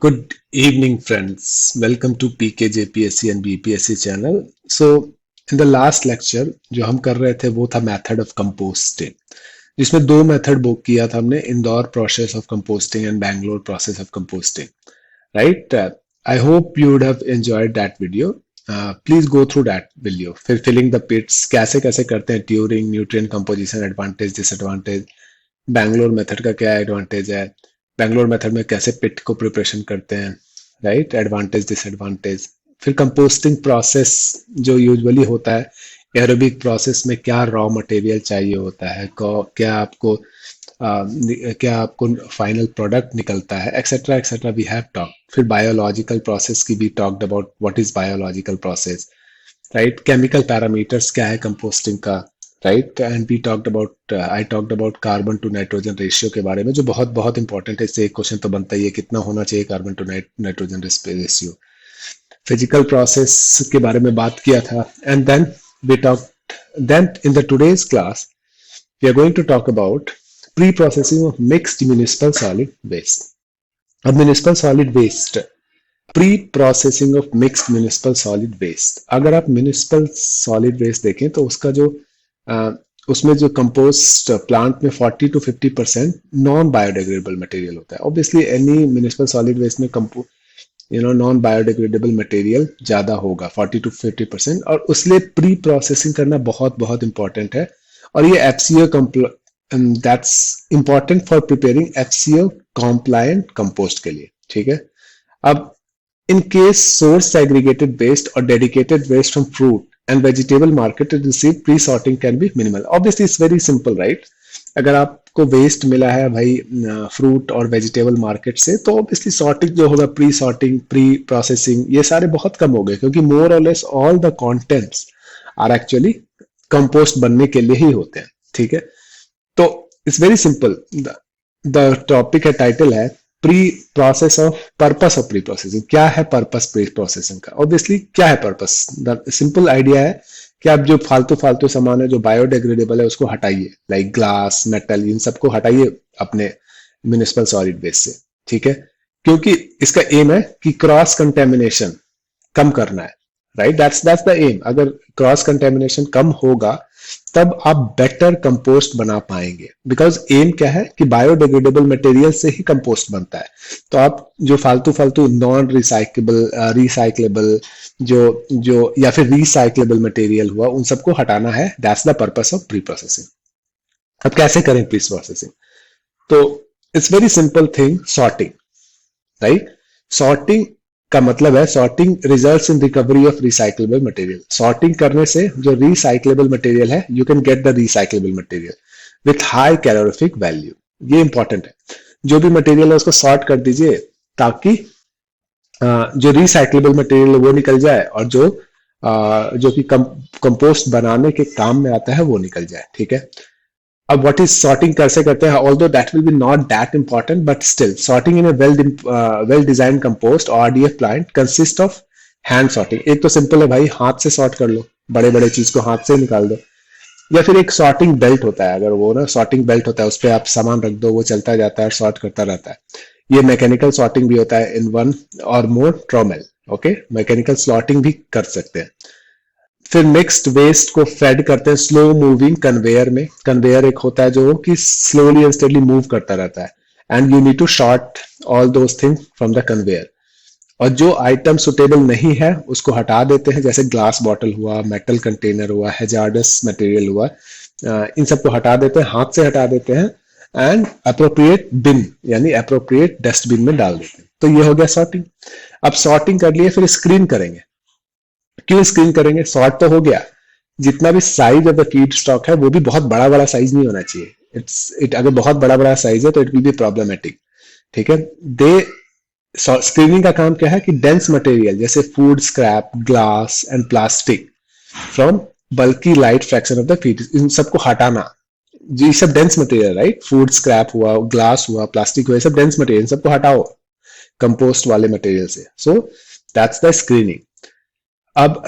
Good evening, friends. Welcome to PKJPSC and BPSC channel. So, in the last lecture जो हम कर रहे थे वो था मेथड ऑफ कंपोस्टिंग, जिसमें दो मेथड बुक किया था हमने, Indore process of composting and Bangalore process of composting. Right. I hope you would have enjoyed that video. Please go through that video. फिर फिलिंग द पिट्स कैसे कैसे करते हैं, Turing, nutrient composition, advantage disadvantage, Bangalore method का क्या एडवांटेज है, बैंगलोर मेथड में कैसे पिट को प्रिपरेशन करते हैं, राइट, एडवांटेज डिसएडवांटेज. फिर कंपोस्टिंग प्रोसेस जो यूजुअली होता है, एरोबिक प्रोसेस में क्या रॉ मटेरियल चाहिए होता है, क्या आपको फाइनल प्रोडक्ट निकलता है, etcetera etcetera we have talk. फिर बायोलॉजिकल प्रोसेस की भी talked about what is biological process, right. Chemical parameters क्या है कंपोस्टिंग का, right. And we talked about I talked about carbon to nitrogen ratio के बारे में, जो बहुत बहुत इंपॉर्टेंट है. इससे एक क्वेश्चन तो बनता ही है, कितना होना चाहिए carbon to nitrogen ratio. Physical process के बारे में बात किया था. And then we talk then in the today's class we are going to talk about pre processing of mixed municipal solid waste. अब municipal solid waste, pre processing of mixed municipal solid waste. अगर आप municipal solid waste देखें तो उसका जो उसमें जो compost plant में 40 to 50% नॉन बायोडिग्रेडेबल मटेरियल होता है. Obviously any municipal solid waste में नॉन बायोडिग्रेडेबल मटेरियल ज्यादा होगा, 40 to 50%. और उसलिए प्री प्रोसेसिंग करना बहुत बहुत इंपॉर्टेंट है. और ये FCO that's important for preparing FCO compliant compost के लिए. ठीक है. अब in case source segregated waste or dedicated waste from fruit and vegetable market to receive pre-sorting can be minimal. Obviously it's very simple, right? अगर आपको waste मिला है भाई फ्रूट और वेजिटेबल मार्केट से, तो ऑब्वियसली सॉर्टिंग जो होगा, प्री सॉर्टिंग, प्री प्रोसेसिंग, ये सारे बहुत कम हो गए, क्योंकि मोर और less all the contents are actually compost बनने के लिए ही होते हैं. ठीक है. तो it's very simple. The topic है, टाइटल है pre process of purpose of pre processing. क्या है पर्पस प्री प्रोसेसिंग का? ऑब्वियसली क्या है पर्पस? द सिंपल आइडिया है कि आप जो फालतू फालतू सामान है जो बायोडिग्रेडेबल है उसको हटाइए, लाइक ग्लास, मेटल, इन सबको हटाइए अपने म्युनिसिपल सॉलिड वेस्ट से. ठीक है. क्योंकि इसका एम है कि क्रॉस कंटेमिनेशन कम करना है, राइट. That's the aim. अगर क्रॉस कंटेमिनेशन कम होगा तब आप बेटर कंपोस्ट बना पाएंगे. बिकॉज एम क्या है कि बायोडिग्रेडेबल मटेरियल से ही कंपोस्ट बनता है. तो आप जो फालतू फालतू नॉन रिसाइक्लेबल जो या फिर रिसाइक्लेबल मटेरियल हुआ, उन सबको हटाना है. That's the purpose of pre processing. अब कैसे करें प्री प्रोसेसिंग? तो it's very simple thing, sorting, right. Sorting का मतलब है sorting results in recovery of recyclable material. Sorting करने से जो रिसाइक्लेबल मटेरियल है, you can get the recyclable material with high calorific value. ये इंपॉर्टेंट है. जो भी मटेरियल है उसको सॉर्ट कर दीजिए ताकि जो रिसाइक्लेबल मटेरियल है वो निकल जाए, और जो कि कंपोस्ट बनाने के काम में आता है वो निकल जाए. ठीक है. अब व्हाट इज सॉर्टिंग कैसे करते हैं? Although that will be not that important, but still sorting in a well design compost और RDF plant consist of hand sorting. एक तो सिंपल है भाई, हाथ से सॉर्ट कर लो, बड़े बड़े चीज को हाथ से निकाल दो. या फिर एक सॉर्टिंग बेल्ट होता है, अगर वो ना सॉर्टिंग बेल्ट होता है, उस पर आप सामान रख दो, वो चलता जाता है, सॉर्ट करता रहता है. ये मैकेनिकल सॉर्टिंग भी होता है इन वन और मोर ट्रोमेल. ओके, मैकेनिकल सॉर्टिंग भी कर सकते हैं. फिर मिक्स्ड वेस्ट को फेड करते हैं स्लो मूविंग कन्वेयर में. कन्वेयर एक होता है जो कि स्लोली एंड स्टेडली मूव करता रहता है, and you need to sort all those things from the conveyor. और जो आइटम सुटेबल नहीं है उसको हटा देते हैं, जैसे ग्लास बॉटल हुआ, मेटल कंटेनर हुआ, हैजार्डस मटेरियल हुआ, इन सबको हटा देते हैं, हाथ से हटा देते हैं, एंड अप्रोप्रिएट बिन यानी अप्रोप्रिएट डस्टबिन में डाल देते हैं. तो ये हो गया सॉर्टिंग. अब सॉर्टिंग कर लिए, फिर स्क्रीन करेंगे. क्यों स्क्रीन करेंगे? सॉर्ट तो हो गया, जितना भी size of the feed stock है वो भी बहुत बड़ा बड़ा साइज नहीं होना चाहिए. अगर बहुत बड़ा बड़ा साइज है तो इट विल बी प्रॉब्लमेटिक. ठीक है. स्क्रीनिंग का काम क्या है कि डेंस मटेरियल जैसे food scrap, glass and plastic from बल्कि light fraction of the feed, इन सबको हटाना. ये सब dense material, right. Food scrap हुआ, ग्लास हुआ, प्लास्टिक हुआ, ये सब डेंस मटेरियल, सबको हटाओ कंपोस्ट वाले मटेरियल से. So that's the screening. अब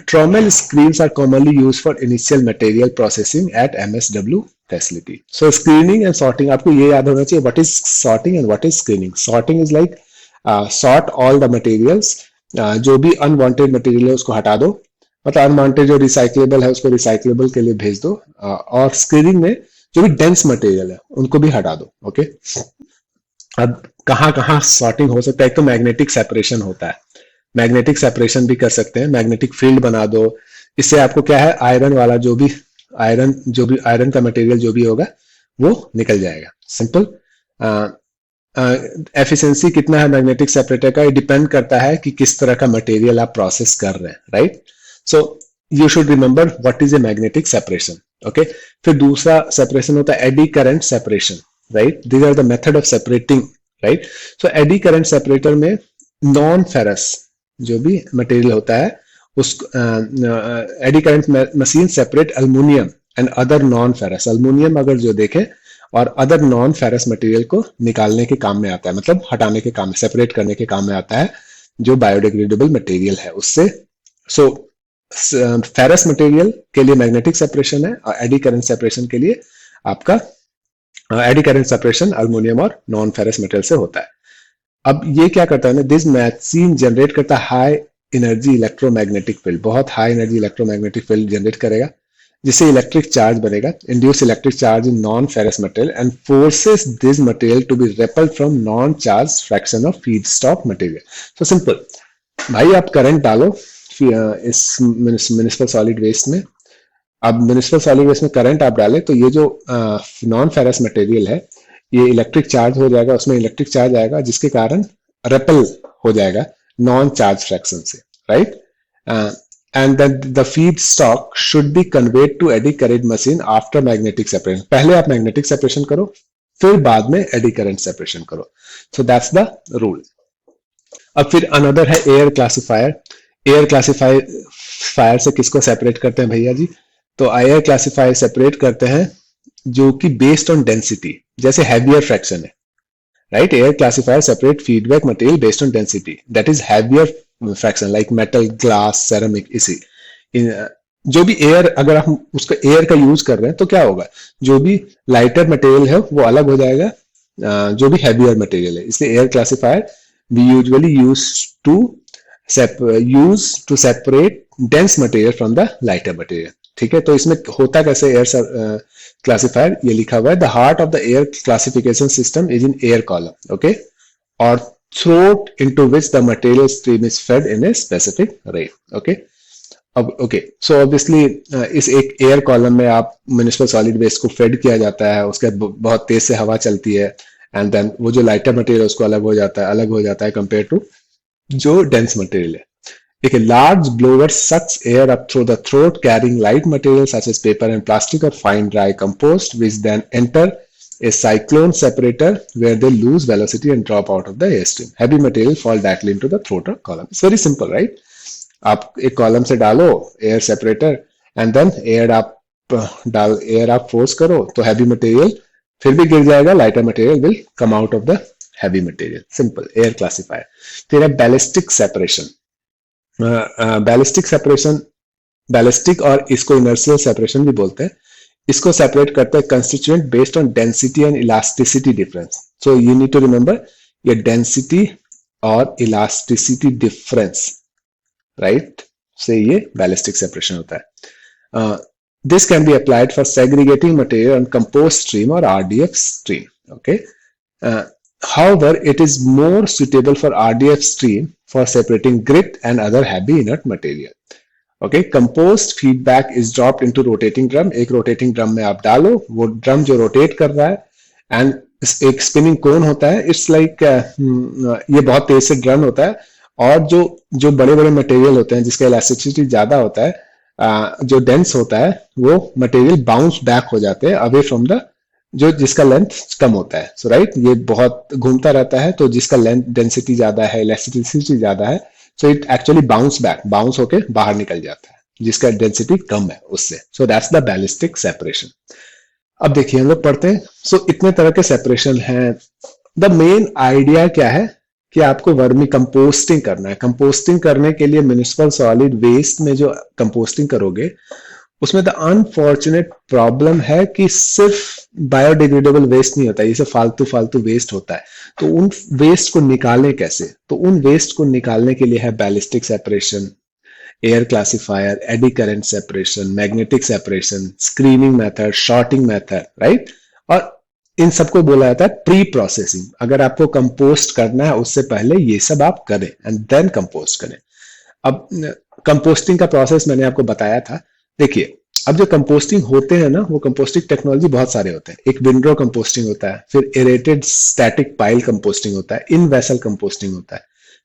ट्रोमेल screens are commonly used for initial material processing at MSW facility. So screening and sorting, आपको ये याद होना चाहिए what is sorting and what is screening. Sorting is like sort all the materials, जो भी unwanted material है उसको हटा दो, मतलब अनवांटेड जो रिसाइक्लेबल है उसको रिसाइक्लेबल के लिए भेज दो, और स्क्रीनिंग में जो भी डेंस मटेरियल है उनको भी हटा दो। ओके, अब कहाँ कहाँ सॉर्टिंग हो सकता है, एक तो मैग्नेटिक सेपरेशन होता है, मैग्नेटिक सेपरेशन भी कर सकते हैं, मैग्नेटिक फील्ड बना दो, इससे आपको क्या है, आयरन का मटेरियल जो भी होगा वो निकल जाएगा। सिंपल। एफिशिएंसी कितना है मैग्नेटिक सेपरेटर का, ये डिपेंड करता है कि किस तरह का मटेरियल आप प्रोसेस कर रहे हैं, right. So you should remember what is a magnetic separation. Okay, फिर दूसरा सेपरेशन होता है eddy current separation, right. These are the method of separating, right. So eddy current separator में नॉन फेरस जो भी मटेरियल होता है उस एडी current machine separate aluminium and other non ferrous, aluminium अगर जो देखें और अदर नॉन फेरस मटेरियल को निकालने के काम में आता है, मतलब हटाने के काम में, सेपरेट करने के काम में आता है जो बायोडिग्रेडेबल मटेरियल है उससे। सो फेरस मटेरियल के लिए मैग्नेटिक सेपरेशन है और एडी करंट सेपरेशन के लिए आपका एडी करंट सेपरेशन अल्युमिनियम और नॉन फेरस मटेरियल से होता है। अब ये क्या करता है ना, दिस मशीन जनरेट करता है हाई एनर्जी इलेक्ट्रोमैग्नेटिक फील्ड, बहुत high energy electromagnetic field generate करेगा जिससे इलेक्ट्रिक चार्ज बनेगा, induce electric charge in non ferrous material and forces this material to be repelled from non charge fraction of feedstock material. So simple भाई, आप current डालो इस municipal solid waste में, अब municipal solid waste में current आप डालें तो ये जो नॉन फेरस मटेरियल है ये इलेक्ट्रिक चार्ज हो जाएगा, उसमें इलेक्ट्रिक चार्ज आएगा जिसके कारण रेपल हो जाएगा नॉन चार्ज फ्रैक्शन से, right. And the feed stock should be conveyed to eddy current machine after magnetic separation. पहले आप मैग्नेटिक सेपरेशन करो फिर बाद में एडी करंट सेपरेशन करो। So that's the rule. अब फिर अनदर है एयर क्लासिफायर। एयर क्लासिफायर से किसको सेपरेट करते हैं भैया जी, तो एयर क्लासिफायर सेपरेट करते हैं जो कि बेस्ड ऑन डेंसिटी, जैसे हैवियर फ्रैक्शन है, right. Air classifier separate feedback material based on density, that is heavier fraction like metal, glass, ceramic. इसी जो भी एयर, अगर हम उसका एयर का यूज कर रहे हैं तो क्या होगा, जो भी लाइटर मटेरियल है वो अलग हो जाएगा जो भी हैवियर मटेरियल है। इसलिए air classifier we usually use to separate dense material from the lighter material, ठीक है। तो इसमें होता कैसे एयर क्लासिफायर, ये लिखा हुआ है the heart of the air classification system is in air column, okay, और throat into which the material stream is fed in a specific rate, okay। अब ओके, सो ऑब्वियसली इस एक एयर कॉलम में आप म्युनिसिपल सॉलिड वेस्ट को fade किया जाता है, उसके बहुत तेज से हवा चलती है एंड देन वो जो लाइटर मटेरियल उसको अलग हो जाता है कंपेयर टू जो डेंस मटेरियल है। एक large blower sucks air up through the throat carrying light material such as paper and plastic or fine dry compost which then enter a cyclone separator where they lose velocity and drop out of the airstream. Heavy material fall directly into the throat or column. It's very simple, right? आप एक column से डालो air separator and then air आप force करो तो heavy material फिर भी गिर जाएगा, lighter material will come out of the heavy material. Simple air classifier. फिर है बैलिस्टिक सेपरेशन। बैलिस्टिक और इसको इनर्शियल सेपरेशन भी बोलते हैं। इसको सेपरेट करते हैं constituent based on density and elasticity difference. So you need to remember ये डेंसिटी और इलास्टिसिटी डिफरेंस, राइट, से ये बैलिस्टिक सेपरेशन होता है। This can be applied for segregating material on compost stream और RDF stream, okay. However, it is more suitable for RDF stream for separating grit and other heavy inert material. Okay, compost feedback is dropped into rotating drum. एक rotating drum में आप डालो, वो drum जो rotate कर रहा है and एक spinning cone होता है. It's like ये बहुत तेज से drum होता है और जो बड़े बड़े मटेरियल होते हैं जिसका इलास्टिसिटी ज्यादा होता है, जो डेंस होता है, वो मटेरियल बाउंस बैक हो जाते हैं अवे फ्रॉम द जो जिसका लेंथ कम होता है. सो राइट, ये बहुत घूमता रहता है तो जिसका लेंथ डेंसिटी ज्यादा है, इलास्टिसिटी ज्यादा है, सो इट एक्चुअली बाउंस होके बाहर निकल जाता है जिसका डेंसिटी कम है उससे. So that's the ballistic separation. अब देखिए हम लोग पढ़ते हैं. सो इतने तरह के सेपरेशन हैं. द मेन आइडिया क्या है कि आपको वर्मी कंपोस्टिंग करना है. कंपोस्टिंग करने के लिए म्युनिसिपल सॉलिड वेस्ट में जो कंपोस्टिंग करोगे उसमें द अनफॉर्चुनेट प्रॉब्लम है कि सिर्फ बायोडिग्रेडेबल वेस्ट नहीं होता, ये सब फालतू फालतू वेस्ट होता है। तो उन वेस्ट को निकालें कैसे? तो उन वेस्ट को निकालने के लिए है ballistic separation, air classifier, eddy current separation, magnetic separation, screening method, sorting method, right. और इन सबको बोला जाता है प्री प्रोसेसिंग। अगर आपको कंपोस्ट करना है उससे पहले ये सब आप करें एंड देन कंपोस्ट करें। अब कंपोस्टिंग का प्रोसेस मैंने आपको बताया था। देखिए, अब जो कंपोस्टिंग होते हैं ना, वो कंपोस्टिंग टेक्नोलॉजी बहुत सारे होते हैं। एक विंडो कंपोस्टिंग होता है, फिर एरेटेड स्टैटिक पाइल कंपोस्टिंग होता है, इन वेसल कंपोस्टिंग होता है,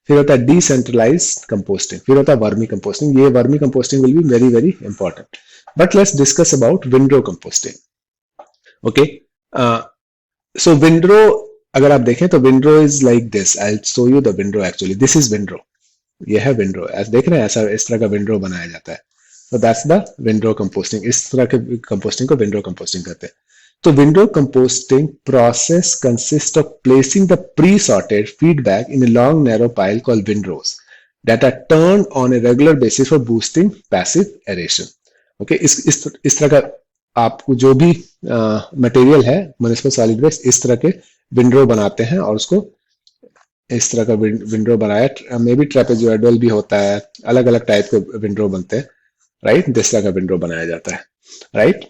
फिर होता है डिसेंट्रलाइज्ड कंपोस्टिंग, फिर होता है वर्मी कंपोस्टिंग। ये vermi composting will be very very important, but let's discuss about window composting. Okay, so window अगर आप देखें तो window is like this. I show you the window, actually this is window. ये है window, ऐसे देख रहे हैं, ऐसा इस तरह का विंडो बनाया जाता है। तो दैट्स द विंडो कंपोस्टिंग। इस तरह के कंपोस्टिंग को विंडो कंपोस्टिंग कहते हैं। तो window composting process consists of placing the pre-sorted feedback in a long narrow pile called windrows that are turned on a regular basis for boosting passive aeration. Okay, इस तरह का आपको जो भी मटेरियल है म्युनिसिपल सॉलिड वेस्ट, इस तरह के विंडो बनाते हैं और उसको इस तरह का विंडो बनाया। मे बी ट्रेपेजॉइडल भी होता है, अलग अलग टाइप के विंडो बनते हैं, राइट। इस तरह का विंडो बनाया जाता है, राइट।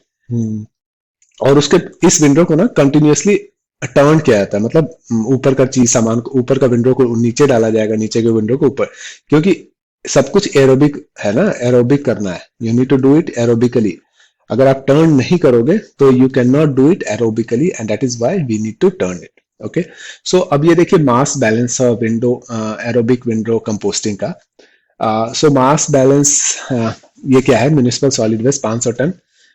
और उसके इस विंडो को ना कंटिन्यूअसली टर्न किया जाता है, मतलब ऊपर का चीज सामान को, ऊपर का विंडो को नीचे डाला जाएगा, नीचे के विंडो को ऊपर, क्योंकि सब कुछ एरोबिक है ना, एरोबिक करना है। You need to do it aerobically. अगर आप टर्न नहीं करोगे तो you can not do it aerobically, and that is why we need to turn it. Okay, so अब ये देखिए mass balance window, aerobic window composting का। सो मास बैलेंस ये क्या है? Municipal solid waste 500 ton.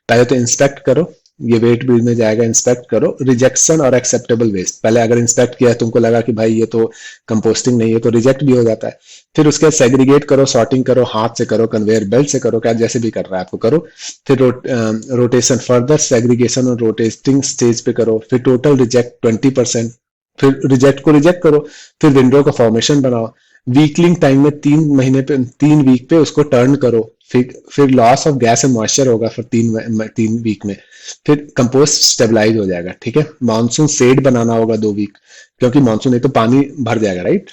पहले तो इंस्पेक्ट करो, ये वेट बिल में जाएगा, इंस्पेक्ट करो। रिजेक्शन और एक्सेप्टेबल वेस्ट, पहले अगर इंस्पेक्ट किया तुमको लगा कि भाई ये तो कंपोस्टिंग नहीं है, तो रिजेक्ट भी हो जाता है। फिर उसके बाद सेग्रीगेट करो, सॉर्टिंग करो, हाथ से करो, कन्वेयर बेल्ट से करो, क्या जैसे भी कर रहा है आपको करो। फिर रोटेशन, फर्दर सेग्रीगेशन और रोटेटिंग स्टेज पे करो। फिर टोटल रिजेक्ट 20%, फिर रिजेक्ट को रिजेक्ट करो, फिर विंडो का फॉर्मेशन बनाओ। वीकलिंग टाइम में 3 महीने पे, 3 वीक पे उसको टर्न करो। फिर loss of gas and moisture होगा फिर 3 वीक में। फिर कंपोस्ट स्टेबलाइज हो जाएगा, ठीक है। मानसून सेड बनाना होगा 2 वीक, क्योंकि मानसून नहीं तो पानी भर जाएगा, right.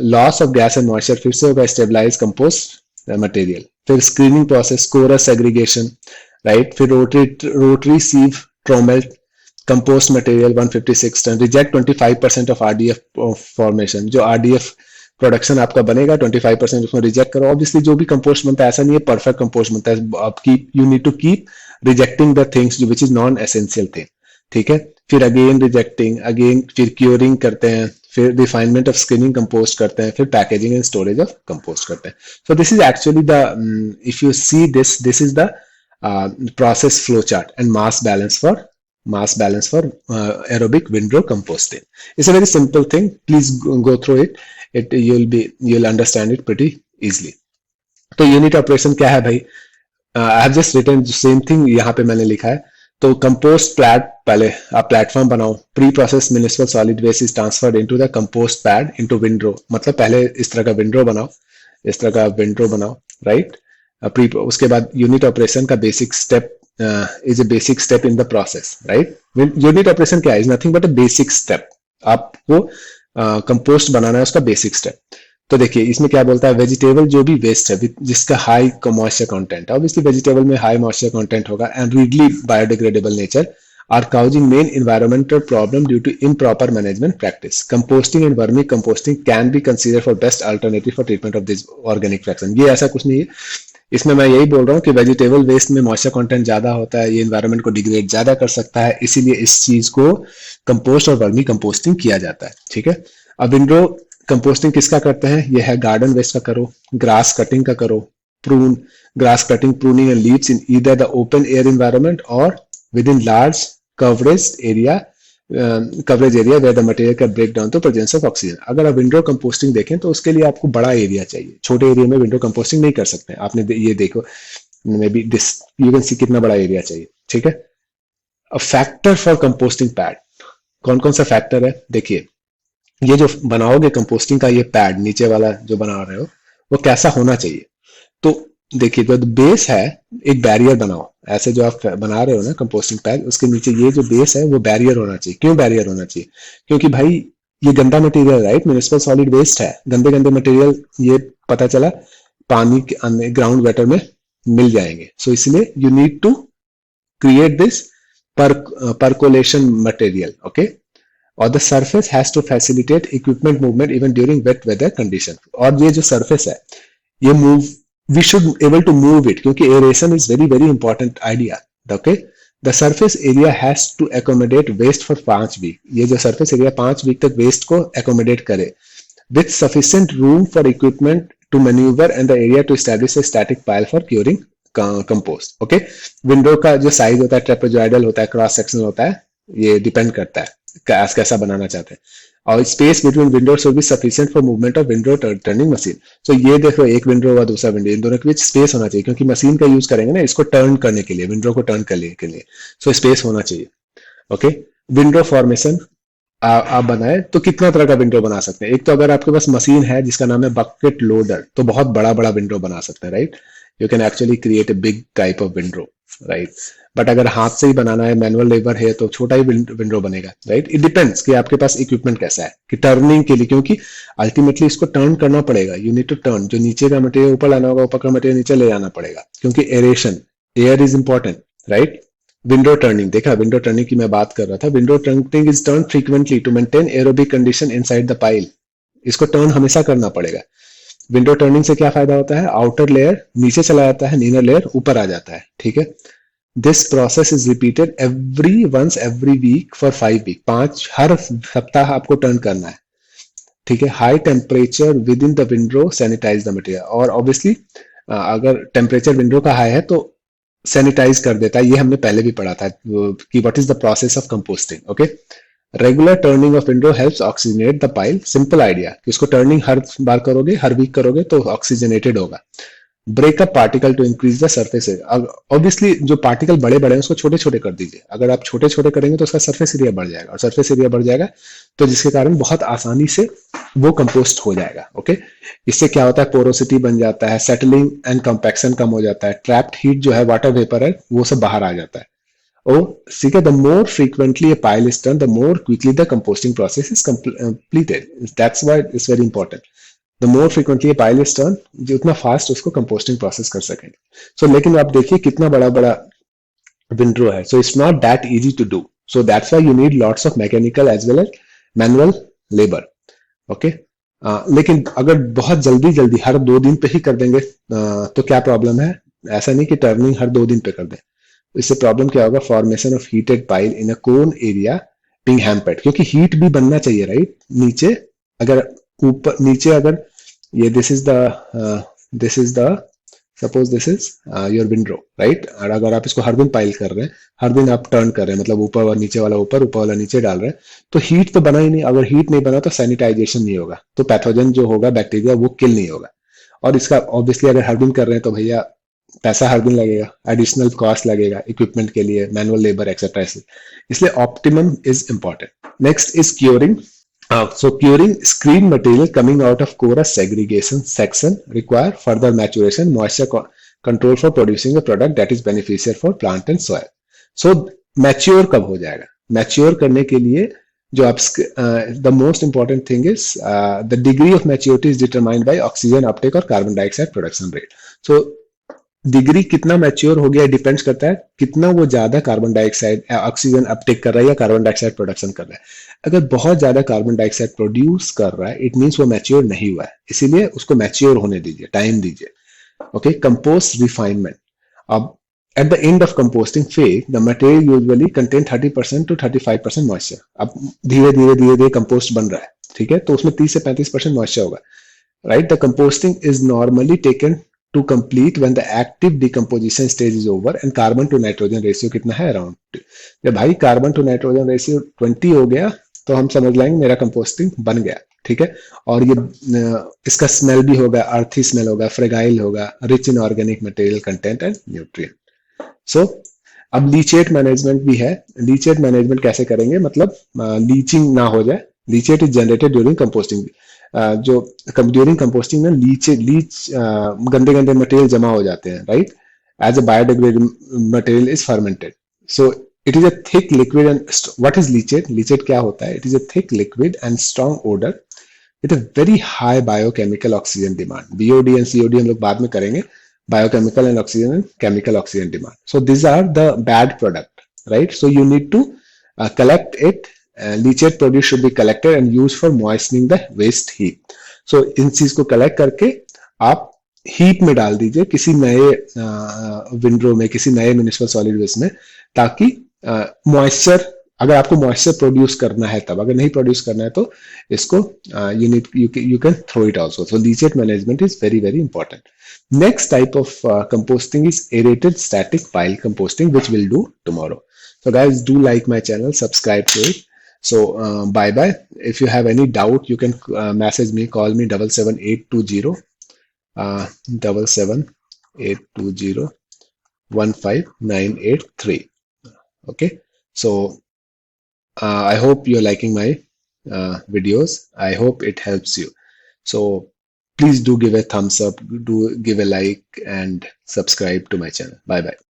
Loss of gas and moisture, फिर से होगा स्टेबलाइज कंपोस्ट मटेरियल। फिर screening process, coarse segregation, right. फिर rotary sieve trommel compost material 156 ton. Reject 25% of RDF formation, जो आरडीएफ प्रोडक्शन आपका बनेगा 25% उसमें रिजेक्ट करो। ऑब्वियसली जो भी कंपोस्ट बनता है ऐसा नहीं है परफेक्ट कंपोस्ट बनता है, आपकी you need to keep rejecting the things which is non essential thing, ठीक है। फिर अगेन रिजेक्टिंग, अगेन फिर क्योरिंग करते हैं, फिर रिफाइनमेंट ऑफ स्क्रीनिंग कंपोस्ट करते हैं, फिर packaging and storage of compost करते हैं। So this is actually the, if you see this is the process flow chart and mass balance for aerobic window composting. It's a very simple thing. Please go through it. You'll understand it pretty easily. तो unit operation क्या है भाई? I have just written same thing, यहाँ पे मैंने लिखा है। तो कंपोस्ट पैड, पहले आप प्लेटफॉर्म बनाओ। Pre process municipal solid waste is transferred into the compost pad into windrow, मतलब पहले इस तरह का विंडो बनाओ, इस तरह का विंडो बनाओ, राइट। उसके बाद यूनिट ऑपरेशन का basic step is a basic step in the process, right. Unit operation क्या है? Is nothing but a basic step. आपको कंपोस्ट बनाना है, उसका बेसिक स्टेप। तो देखिए इसमें क्या बोलता है, वेजिटेबल जो भी वेस्ट है जिसका हाई मॉइस्चर कंटेंट है, ऑब्वियसली वेजिटेबल में हाई मॉइस्चर कंटेंट होगा, and readily biodegradable nature are causing main environmental problem due to improper management practice. Composting and vermi composting can be considered for best alternative for treatment of this organic fraction. ये ऐसा कुछ नहीं है, इसमें मैं यही बोल रहा हूँ कि वेजिटेबल वेस्ट में मॉइस्चर कंटेंट ज्यादा होता है, ये एनवायरनमेंट को डिग्रेड ज्यादा कर सकता है, इसीलिए इस चीज को कंपोस्ट और वर्मी कंपोस्टिंग किया जाता है, ठीक है। अब विंडो कंपोस्टिंग किसका करते हैं? ये है गार्डन वेस्ट का करो, ग्रास कटिंग का करो, prune, grass cutting, pruning and leaves in either the open air environment और within large coverage area where the material can break down to presence of oxygen. अगर आप window composting देखें तो उसके लिए आपको बड़ा एरिया चाहिए, छोटे एरिया में विंडो कंपोस्टिंग नहीं कर सकते। आपने ये देखो, may be this you can see कितना बड़ा एरिया चाहिए, ठीक है। अब फैक्टर फॉर कंपोस्टिंग पैड, कौन कौन सा फैक्टर है? देखिए, ये जो बनाओगे कंपोस्टिंग का ये पैड नीचे वाला जो बना रहे हो, वो कैसा होना चाहिए? तो देखिए जो बेस है, एक बैरियर बनाओ, ऐसे जो आप बना रहे हो ना कंपोस्टिंग पैक, उसके नीचे ये जो बेस है वो बैरियर होना चाहिए। क्यों बैरियर होना चाहिए? क्योंकि भाई ये गंदा material, right, municipal solid waste है, गंदे गंदे मटेरियल ये पता चला पानी के अंदर ग्राउंड वाटर में मिल जाएंगे। सो इसलिए you need to create this percolation material, okay, or the surface has to facilitate equipment movement even during wet weather condition। और ये जो surface है ये move, we should able to move it, क्योंकि aeration is very very important idea, okay। the surface area has to accommodate waste for 5 week। ये जो surface area 5 week तक waste को accommodate करे with sufficient room for equipment to maneuver and the area to establish a static pile for curing compost, okay. Window का जो size होता है, trapezoidal होता है, क्रॉस सेक्शन होता है, ये डिपेंड करता है कैसा बनाना चाहते हैं। और space between window should be sufficient for movement of window turning machine. So ये देखो, एक विंडो हुआ दूसरा विंडो, इन दोनों के बीच स्पेस होना चाहिए, क्योंकि मशीन का यूज करेंगे ना इसको टर्न करने के लिए, विंडो को टर्न करने के लिए। सो स्पेस होना चाहिए, ओके। विंडो फॉर्मेशन आप बनाए तो कितना तरह का विंडो बना सकते हैं। एक तो अगर आपके पास मशीन है जिसका नाम है बकेट लोडर, तो बहुत बड़ा बड़ा विंडो बना सकते हैं, right. You can actually create a big type of window, right. But अगर हाथ से ही बनाना है, मैनुअल लेबर है, तो छोटा ही विंडो बनेगा, राइट। इट डिपेंड्स कि आपके पास इक्विपमेंट कैसा है कि टर्निंग के लिए, क्योंकि अल्टीमेटली इसको टर्न करना पड़ेगा। यू नीड टू टर्न, जो नीचे का मटेरियल ऊपर लाना होगा, ऊपर का मटेरियल नीचे ले जाना पड़ेगा, क्योंकि aeration, air is important, right. Windrow turning देखा, विंडो टर्निंग की मैं बात कर रहा था। Windrow turning is turn frequently to maintain aerobic condition inside the pile. इसको टर्न हमेशा करना पड़ेगा। विंडो टर्निंग से क्या फायदा होता है? आउटर लेयर नीचे चला जाता है, इनर लेयर ऊपर आ जाता है, ठीक है। This process is repeated every week for 5 week. हर सप्ताह आपको टर्न करना है, ठीक है। High temperature within the window sanitise the material. और ऑब्वियसली अगर टेम्परेचर विंडो का हाई है तो सैनिटाइज कर देता है। ये हमने पहले भी पढ़ा था कि what is the process of composting, okay. Regular turning of window helps oxygenate the pile. Simple idea कि उसको टर्निंग हर बार करोगे, हर वीक करोगे तो ऑक्सीजनेटेड होगा। Break up particle to increase the surface area. Obviously जो पार्टिकल बड़े बड़े हैं उसको छोटे छोटे कर दीजिए। अगर आप छोटे छोटे करेंगे तो उसका सरफेस एरिया बढ़ जाएगा, और सरफेस एरिया बढ़ जाएगा तो जिसके कारण बहुत आसानी से वो कंपोस्ट हो जाएगा, ओके। इससे क्या होता है? पोरोसिटी बन जाता है, सेटलिंग एंड कंपैक्शन कम हो जाता है, ट्रैप्ड हीट जो है, वाटर वेपर है, वो सब बाहर आ जाता है। और ठीक है, the more frequently A pile is turn, the more quickly the composting process is completed। That's why it's very important. The more frequently pile is turn, जितना फास्ट उसको कंपोस्टिंग प्रोसेस कर सकेंगे। सो लेकिन आप देखिए कितना बड़ा बड़ा विंडो है, so it's not that easy to do. So that's why you need lots of mechanical as well as manual labour, okay. लेकिन अगर बहुत जल्दी जल्दी हर 2 दिन पे ही कर देंगे तो क्या प्रॉब्लम है? ऐसा नहीं कि टर्निंग हर 2 दिन पे कर दें। इससे प्रॉब्लम क्या होगा? Formation of heated pile in a cone area being hampered, क्योंकि हीट भी बनना चाहिए, राइट। नीचे अगर ऊपर नीचे अगर ये this is the suppose this is your window, right. और अगर आप इसको हर दिन पाइल कर रहे हैं, हर दिन आप टर्न कर रहे हैं, मतलब ऊपर नीचे वाला ऊपर, ऊपर वाला नीचे डाल रहे हैं, तो हीट तो बना ही नहीं। अगर हीट नहीं बना तो सैनिटाइजेशन नहीं होगा, तो पैथोजन जो होगा, बैक्टीरिया, वो किल नहीं होगा। और इसका ऑब्वियसली अगर हर दिन कर रहे हैं तो भैया पैसा हर दिन लगेगा, एडिशनल कॉस्ट लगेगा इक्विपमेंट के लिए, मैनुअल लेबर एक्सेट्रा। इसलिए optimum is important. Next is curing. So curing screen material coming out of porous segregation section require further maturation, moisture control for producing a product that is beneficial for plant and soil. So mature कब हो जाएगा? Mature करने के लिए जो आप the most important thing is the degree of maturity is determined by oxygen uptake और carbon dioxide production rate. So degree कितना मैच्योर हो गया डिपेंड्स करता है कितना वो ज्यादा कार्बन डाइऑक्साइड ऑक्सीजन अपटेक कर रहा है या कार्बन डाइऑक्साइड प्रोडक्शन कर रहा है। अगर बहुत ज्यादा कार्बन डाइऑक्साइड प्रोड्यूस कर रहा है, इट मींस वो मैच्योर नहीं हुआ है, इसीलिए उसको मैच्योर होने दीजिए, टाइम दीजिए, ओके। Compost refinement. अब at the end of composting phase the material usually contain 30% to 35% moisture. अब धीरे धीरे धीरे धीरे कंपोस्ट बन रहा है, ठीक है, तो उसमें 30 से 35% मॉइस्चर होगा, right. The composting is normally taken to complete when the active decomposition stage is over and carbon to nitrogen ratio कितना है? अराउंड। जब भाई कार्बन टू नाइट्रोजन रेशियो 20 हो गया तो हम समझ लेंगे मेरा कंपोस्टिंग बन गया, ठीक है। और ये इसका स्मेल भी होगा, अर्थी स्मेल होगा, फ्रेगाइल होगा, rich in organic material content and nutrient. So अब लीचेट मैनेजमेंट भी है। लीचेट मैनेजमेंट कैसे करेंगे? मतलब लीचिंग ना हो जाए। Leachate is generated during composting. जो ड्यूरिंग कंपोस्टिंग में लीच गंदे गंदे मटेरियल जमा हो जाते हैं, right, as a biodegradable material is fermented. So it is a thick liquid and what is leachate? Leachate क्या होता है? It is a thick liquid and strong odor with a very high biochemical oxygen demand. BOD and COD हम लोग बाद में करेंगे. Biochemical and oxygen and chemical oxygen demand. So these are the bad product, right? So you need to collect it. Leachate produce should be collected and used for moistening the waste heap. So इन चीज को collect करके आप heap में डाल दीजिए किसी नए window में, किसी नए म्यूनिसिपल सॉलिड वेस्ट में, ताकि मॉइस्चर, अगर आपको मॉइस्चर प्रोड्यूस करना है तब, अगर नहीं प्रोड्यूस करना है तो इसको you can throw it also. So leachate management is very very important. Next type of composting is aerated static pile composting, which we'll do tomorrow. So guys, do like my channel, subscribe to it. So bye bye. If you have any doubt, you can message me, call me 77820 77820 15983. Okay, so I hope you're liking my videos. I hope it helps you. So please do give a thumbs up, do give a like, and subscribe to my channel. Bye bye.